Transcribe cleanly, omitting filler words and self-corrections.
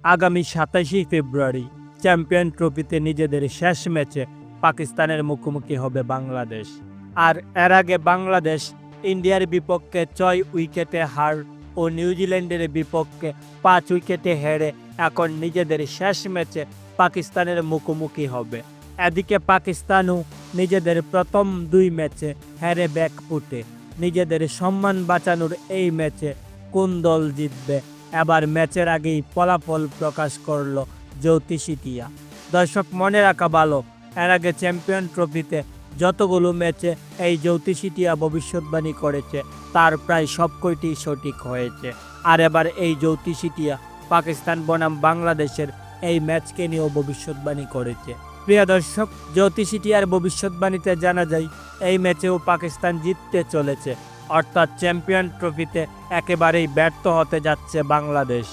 আগামী ২৭শে ফেব্রুয়ারি চ্যাম্পিয়ন ট্রফিতে নিজেদের শেষ ম্যাচে পাকিস্তানের মুখোমুখি হবে বাংলাদেশ। আর এর আগে বাংলাদেশ ইন্ডিয়ার বিপক্ষে ৬ উইকেটে হার ও নিউজিল্যান্ডের বিপক্ষে ৫ উইকেটে হেরে এখন নিজেদের শেষ ম্যাচে পাকিস্তানের মুখোমুখি হবে। এদিকে পাকিস্তানও নিজেদের প্রথম ২ ম্যাচে হেরে ব্যাকফুটে। নিজেদের সম্মান বাঁচানোর এই ম্যাচে কোন দল জিতবে, এবার ম্যাচের আগেই ফলাফল প্রকাশ করল জ্যোতিষীটিয়া। দর্শক, মনে রাখা ভালো, এর আগে চ্যাম্পিয়ন ট্রফিতে যতগুলো ম্যাচে এই জ্যোতিষীটিয়া ভবিষ্যৎবাণী করেছে তার প্রায় সবকটি সঠিক হয়েছে। আর এবার এই জ্যোতিষীটিয়া পাকিস্তান বনাম বাংলাদেশের এই ম্যাচকে নিয়েও ভবিষ্যৎবাণী করেছে। প্রিয় দর্শক, জ্যোতিষীটিয়ার ভবিষ্যৎবাণীতে জানা যায় এই ম্যাচেও পাকিস্তান জিততে চলেছে, অর্থাৎ চ্যাম্পিয়ন ট্রফিতে একেবারেই ব্যর্থ হতে যাচ্ছে বাংলাদেশ।